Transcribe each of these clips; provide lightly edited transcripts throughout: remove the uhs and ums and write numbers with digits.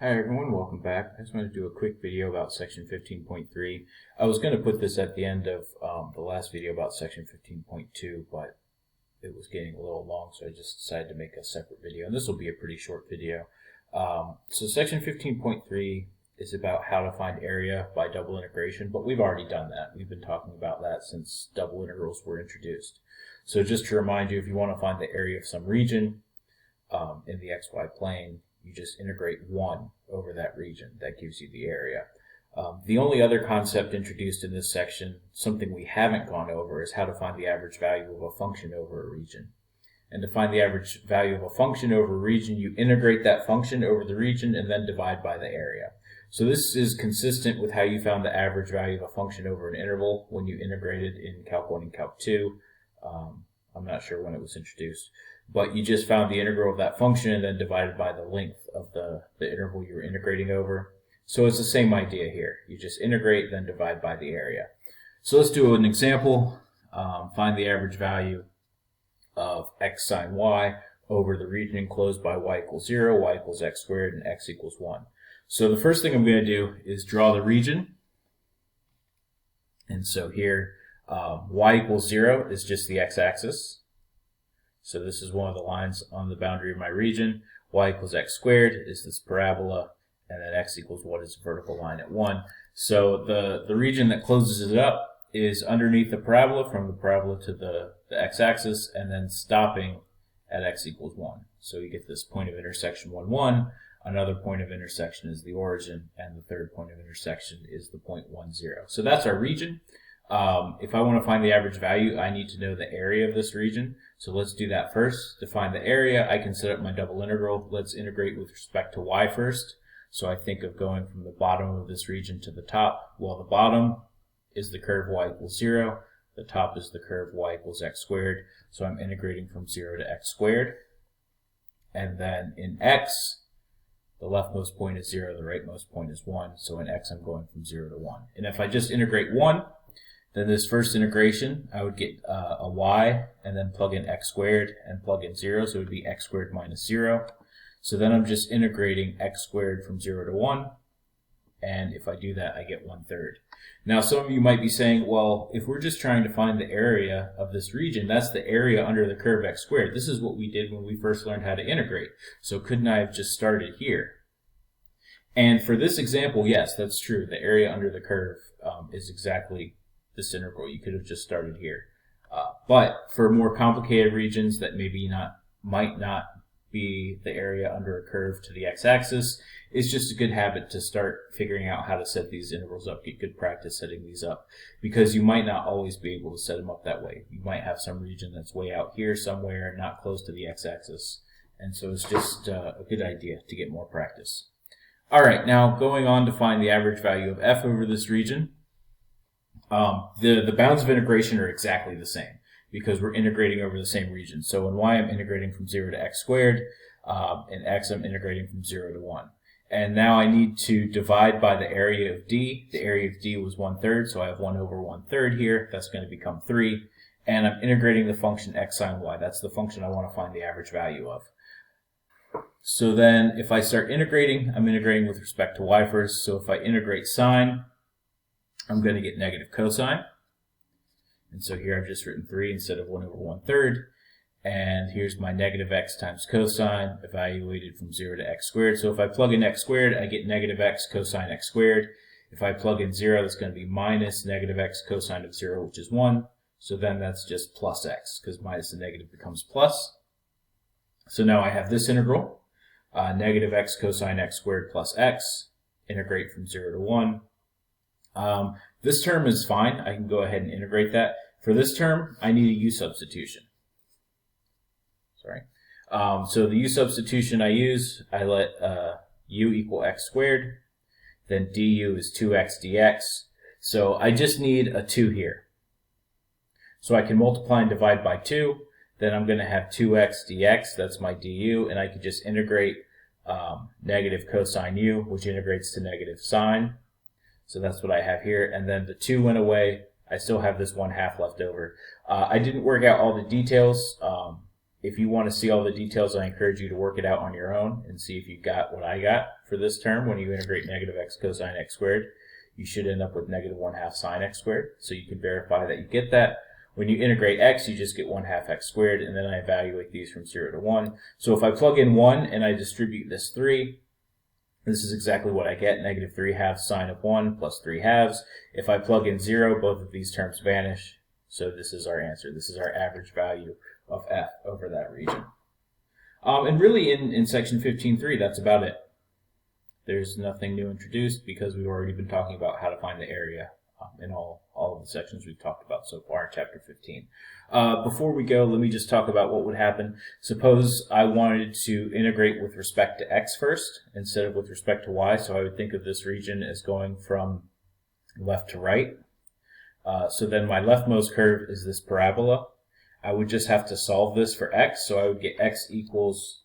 Hi everyone, welcome back. I just want to do a quick video about section 15.3. I was going to put this at the end of the last video about section 15.2, but it was getting a little long, so I just decided to make a separate video, and this will be a pretty short video. So section 15.3 is about how to find area by double integration, but we've already done that. We've been talking about that since double integrals were introduced. So just to remind you, if you want to find the area of some region in the xy plane, you just integrate 1 over that region. That gives you the area. The only other concept introduced in this section, something we haven't gone over, is how to find the average value of a function over a region. And to find the average value of a function over a region, you integrate that function over the region and then divide by the area. So this is consistent with how you found the average value of a function over an interval when you integrated in Calc 1 and Calc 2. I'm not sure when it was introduced, but you just found the integral of that function and then divided by the length of the interval you were integrating over. So it's the same idea here. You just integrate, then divide by the area. So let's do an example. Find the average value of x sine y over the region enclosed by y equals 0, y equals x squared, and x equals 1. So the first thing I'm going to do is draw the region. And so here, y equals 0 is just the x-axis. So this is one of the lines on the boundary of my region. Y equals x squared is this parabola, and then x equals 1 is a vertical line at 1. So the region that closes it up is underneath the parabola, from the parabola to the x-axis, and then stopping at x equals 1. So you get this point of intersection 1, 1. Another point of intersection is the origin, and the third point of intersection is the point 1, 0. So that's our region. If I want to find the average value, I need to know the area of this region. So let's do that first. To find the area, I can set up my double integral. Let's integrate with respect to y first. So I think of going from the bottom of this region to the top. Well, the bottom is the curve y equals 0. The top is the curve y equals x squared. So I'm integrating from 0 to x squared. And then in x, the leftmost point is 0, the rightmost point is 1. So in x, I'm going from 0 to 1. And if I just integrate 1, then this first integration, I would get a y, and then plug in x squared, and plug in 0, so it would be x squared minus 0. So then I'm just integrating x squared from 0 to 1, and if I do that, I get 1/3. Now some of you might be saying, well, if we're just trying to find the area of this region, that's the area under the curve x squared. This is what we did when we first learned how to integrate. So couldn't I have just started here? And for this example, yes, that's true. The area under the curve is exactly this integral. You could have just started here. But for more complicated regions that maybe might not be the area under a curve to the x-axis, it's just a good habit to start figuring out how to set these intervals up. Get good practice setting these up, because you might not always be able to set them up that way. You might have some region that's way out here somewhere, not close to the x-axis, and so it's just a good idea to get more practice. Alright, now going on to find the average value of f over this region. The bounds of integration are exactly the same because we're integrating over the same region. So in y, I'm integrating from 0 to x squared. In x, I'm integrating from 0 to 1. And now I need to divide by the area of d. The area of d was 1/3, so I have 1 over 1/3 here. That's going to become 3. And I'm integrating the function x sine y. That's the function I want to find the average value of. So then if I start integrating, I'm integrating with respect to y first. So if I integrate sine, I'm going to get negative cosine. And so here I've just written 3 instead of 1 over 1/3. And here's my negative x times cosine evaluated from 0 to x squared. So if I plug in x squared, I get negative x cosine x squared. If I plug in 0, that's going to be minus negative x cosine of 0, which is 1. So then that's just plus x, because minus and negative becomes plus. So now I have this integral, negative x cosine x squared plus x, integrate from 0 to 1. This term is fine. I can go ahead and integrate that. For this term, I need a u substitution. So the u substitution I use, I let u equal x squared. Then du is 2x dx. So I just need a 2 here. So I can multiply and divide by 2. Then I'm going to have 2x dx. That's my du. And I can just integrate negative cosine u, which integrates to negative sine. So that's what I have here. And then the 2 went away. I still have this 1/2 left over. I didn't work out all the details if you want to see all the details, I encourage you to work it out on your own and see if you got what I got for this term. When you integrate negative x cosine x squared, you should end up with negative 1/2 sine x squared. So you can verify that you get that. When you integrate x, you just get 1/2 x squared, and then I evaluate these from 0 to 1. So if I plug in 1 and I distribute this 3, this is exactly what I get, negative 3/2 sine of 1 plus 3/2. If I plug in 0, both of these terms vanish. So this is our answer. This is our average value of f over that region. And really in section 15.3, that's about it. There's nothing new introduced because we've already been talking about how to find the area in all of the sections we've talked about so far in chapter 15. Before we go, let me just talk about what would happen. Suppose I wanted to integrate with respect to x first instead of with respect to y, so I would think of this region as going from left to right. So then my leftmost curve is this parabola. I would just have to solve this for x, so I would get x equals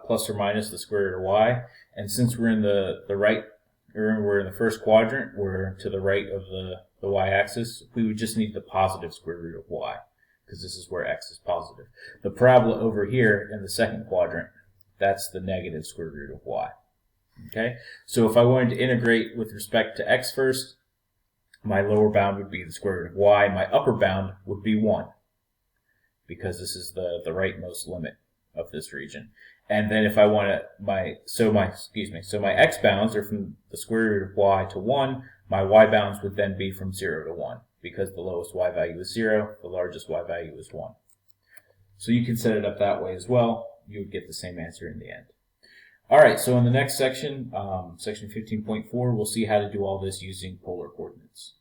plus or minus the square root of y. And since we're in the right, or we're in the first quadrant, we're to the right of the y-axis, we would just need the positive square root of y, because this is where x is positive. The parabola over here in the second quadrant, that's the negative square root of y. Okay, so if I wanted to integrate with respect to x first, my lower bound would be the square root of y. My upper bound would be 1, because this is the rightmost limit of this region. And then if I want to, my x bounds are from the square root of y to 1. My y bounds would then be from 0 to 1, because the lowest y value is 0, the largest y value is 1. So you can set it up that way as well. You would get the same answer in the end. All right, so in the next section, section 15.4, we'll see how to do all this using polar coordinates.